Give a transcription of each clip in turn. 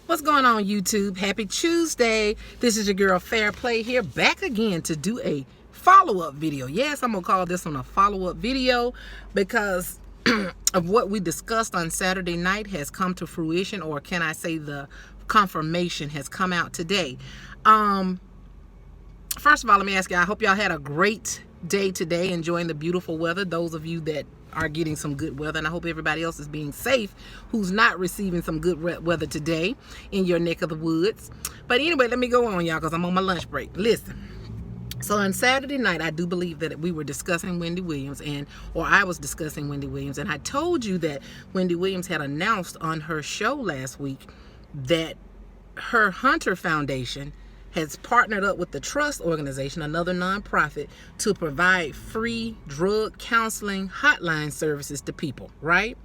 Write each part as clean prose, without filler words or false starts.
What's going on, YouTube? Happy Tuesday. This is your girl Fair Play here, back again to do a follow-up video. Yes, I'm gonna call this one a follow-up video because of what we discussed on Saturday night has come to fruition, or can I say the confirmation has come out today. First of all, let me ask you, I hope y'all had a great day today, enjoying the beautiful weather. Those of you that are getting some good weather, and I hope everybody else is being safe who's not receiving some good weather today in your neck of the woods. But anyway, let me go on, y'all, because I'm on my lunch break. Listen. So on Saturday night, I do believe that we were discussing Wendy Williams, or I was discussing Wendy Williams, and I told you that Wendy Williams had announced on her show last week that her Hunter Foundation has partnered up with the Trust Organization, another nonprofit, to provide free drug counseling hotline services to people, right?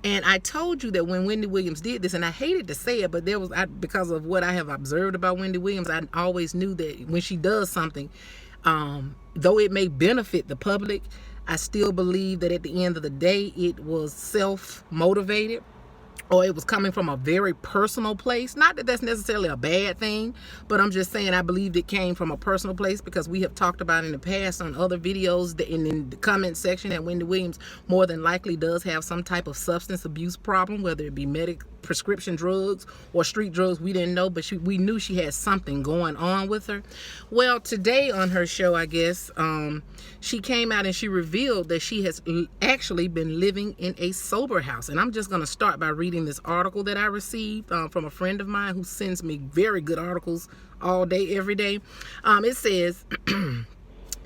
And I told you that when Wendy Williams did this, and I hated to say it, but because of what I have observed about Wendy Williams, I always knew that when she does something, though it may benefit the public, I still believe that at the end of the day, it was self-motivated, or it was coming from a very personal place. Not that that's necessarily a bad thing, but I'm just saying I believed it came from a personal place, because we have talked about in the past on other videos in the comment section that Wendy Williams more than likely does have some type of substance abuse problem, whether it be prescription drugs or street drugs. We didn't know, but we knew she had something going on with her. Well, today on her show, I guess, she came out and she revealed that she has actually been living in a sober house. And I'm just going to start by reading this article that I received from a friend of mine who sends me very good articles all day, every day. It says,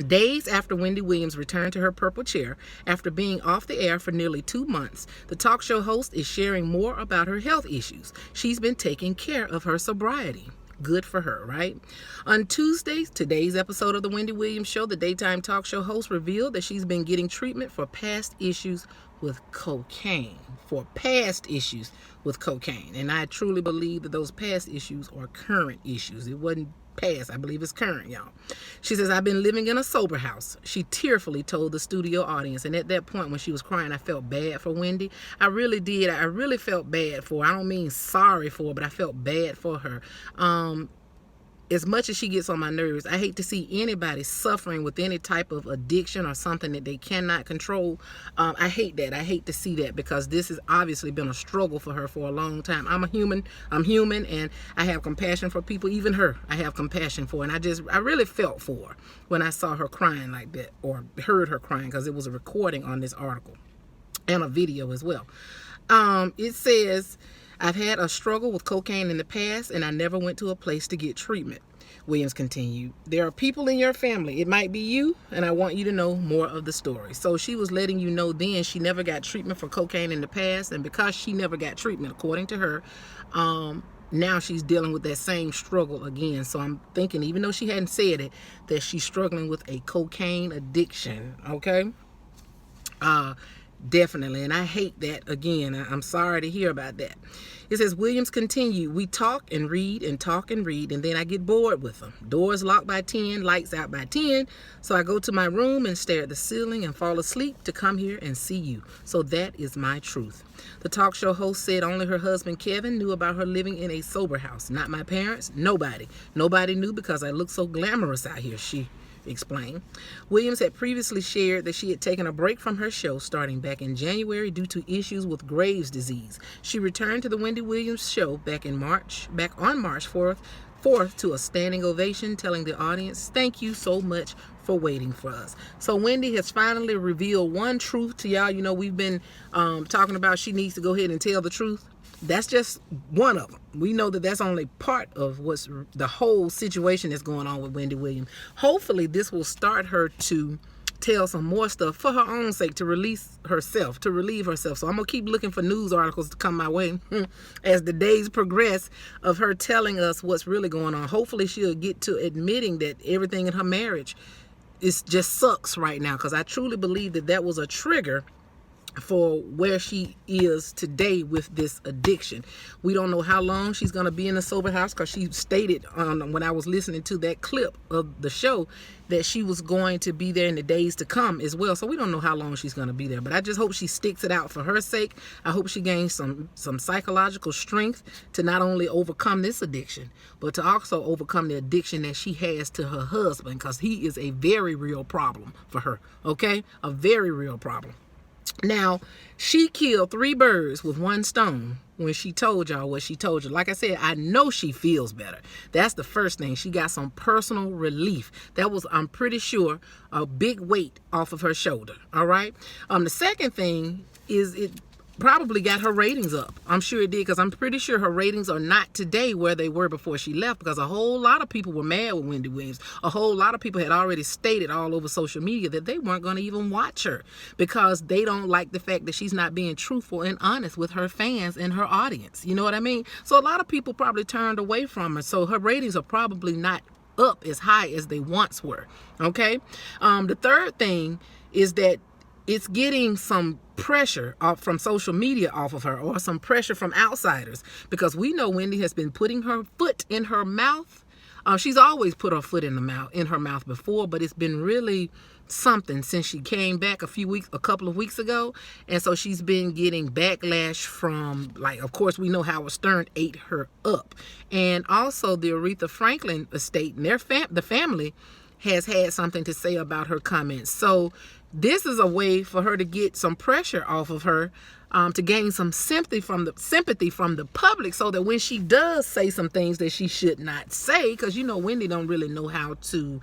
days after Wendy Williams returned to her purple chair after being off the air for nearly 2 months, the talk show host is sharing more about her health issues. She's been taking care of her sobriety. Good for her, right? On Tuesday, today's episode of the Wendy Williams Show, the daytime talk show host revealed that she's been getting treatment for past issues with cocaine. And I truly believe that those past issues are current issues. It wasn't past, I believe it's current, y'all. She says, I've been living in a sober house, she tearfully told the studio audience. And at that point when she was crying, I felt bad for Wendy. I really did. I really felt bad for her. I don't mean sorry for her, but I felt bad for her. As much as she gets on my nerves, I hate to see anybody suffering with any type of addiction or something that they cannot control. I hate that. I hate to see that, because this has obviously been a struggle for her for a long time. I'm human, and I have compassion for people, even her. I have compassion for her, and I really felt for her when I saw her crying like that, or heard her crying, because it was a recording on this article and a video as well. It says, I've had a struggle with cocaine in the past, and I never went to a place to get treatment. Williams continued, there are people in your family, it might be you, and I want you to know more of the story. So she was letting you know then she never got treatment for cocaine in the past, and because she never got treatment, according to her, now she's dealing with that same struggle again. So I'm thinking, even though she hadn't said it, that she's struggling with a cocaine addiction, okay? Definitely, and I hate that. Again, I'm sorry to hear about that. It says, Williams continued, we talk and read and talk and read, and then I get bored with them. Doors locked by 10, lights out by 10, so I go to my room and stare at the ceiling and fall asleep to come here and see you. So that is my truth. The talk show host said only her husband Kevin knew about her living in a sober house. Not my parents, nobody. Nobody knew because I look so glamorous out here, she explained. Williams had previously shared that she had taken a break from her show starting back in January due to issues with Graves' disease. She returned to the Wendy Williams Show back on March 4th to a standing ovation, telling the audience, thank you so much for waiting for us. So Wendy has finally revealed one truth to y'all. You know, we've been talking about she needs to go ahead and tell the truth. That's just one of them. We know that that's only part of what's the whole situation that's going on with Wendy Williams. Hopefully this will start her to tell some more stuff for her own sake, to relieve herself. So I'm going to keep looking for news articles to come my way as the days progress of her telling us what's really going on. Hopefully she'll get to admitting that everything in her marriage just sucks right now, because I truly believe that was a trigger for where she is today with this addiction. We don't know how long she's going to be in the sober house, because she stated when I was listening to that clip of the show that she was going to be there in the days to come as well. So we don't know how long she's going to be there, but I just hope she sticks it out for her sake. I hope she gains some psychological strength to not only overcome this addiction, but to also overcome the addiction that she has to her husband, because he is a very real problem for her. Okay, a very real problem. Now, she killed 3 birds with 1 stone when she told y'all what she told you. Like I said, I know she feels better. That's the first thing. She got some personal relief. That was, I'm pretty sure, a big weight off of her shoulder. All right. The second thing is it probably got her ratings up. I'm sure it did, because I'm pretty sure her ratings are not today where they were before she left, because a whole lot of people were mad with Wendy Williams. A whole lot of people had already stated all over social media that they weren't going to even watch her, because they don't like the fact that she's not being truthful and honest with her fans and her audience. You know what I mean? So a lot of people probably turned away from her. So her ratings are probably not up as high as they once were. Okay. The third thing is that it's getting some pressure off from social media off of her, or some pressure from outsiders, because we know Wendy has been putting her foot in her mouth. She's always put her foot in her mouth before, but it's been really something since she came back a couple of weeks ago. And so she's been getting backlash from, like, of course, we know Howard Stern ate her up, and also the Aretha Franklin estate and the family has had something to say about her comments. So this is a way for her to get some pressure off of her, to gain some sympathy from the public, so that when she does say some things that she should not say, because you know Wendy don't really know how to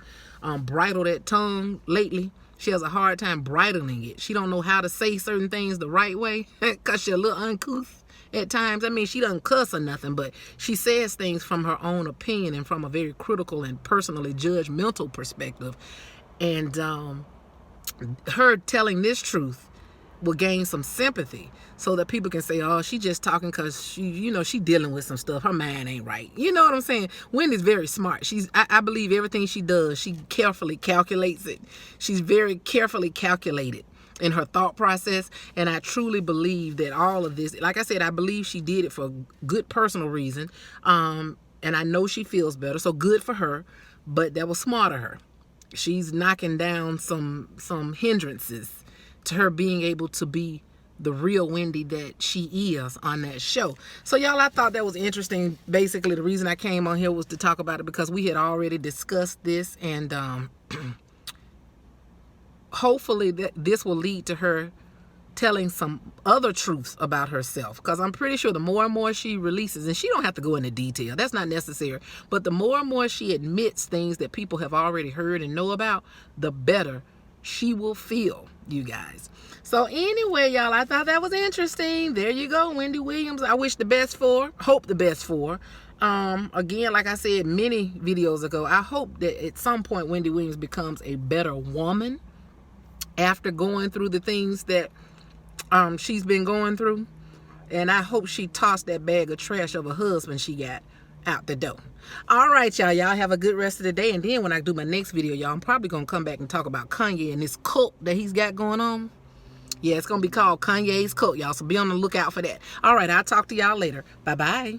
bridle that tongue lately. She has a hard time bridling it. She don't know how to say certain things the right way, because she's a little uncouth at times. I mean, she doesn't cuss or nothing, but she says things from her own opinion and from a very critical and personally judgmental perspective. And her telling this truth will gain some sympathy, so that people can say, oh, she just talking because she dealing with some stuff. Her mind ain't right. You know what I'm saying? Wendy's very smart. I believe everything she does, she carefully calculates it. She's very carefully calculated in her thought process. And I truly believe that all of this, like I said, I believe she did it for good personal reason. And I know she feels better. So good for her. But that was smart of her. She's knocking down some hindrances to her being able to be the real Wendy that she is on that show. So y'all, I thought that was interesting. Basically, the reason I came on here was to talk about it, because we had already discussed this, and hopefully this will lead to her telling some other truths about herself, because I'm pretty sure the more and more she releases, and she don't have to go into detail, that's not necessary, but the more and more she admits things that people have already heard and know about, the better she will feel, you guys. So anyway, y'all, I thought that was interesting. There you go, Wendy Williams. I wish the best for her. Hope the best for her. Again, like I said many videos ago, I hope that at some point Wendy Williams becomes a better woman after going through the things that she's been going through. And I hope she tossed that bag of trash of a husband she got out the door. All right, y'all have a good rest of the day. And then when I do my next video, y'all, I'm probably gonna come back and talk about Kanye and this cult that he's got going on. Yeah, it's gonna be called Kanye's Cult, y'all, so be on the lookout for that. All right, I'll talk to y'all later. Bye bye.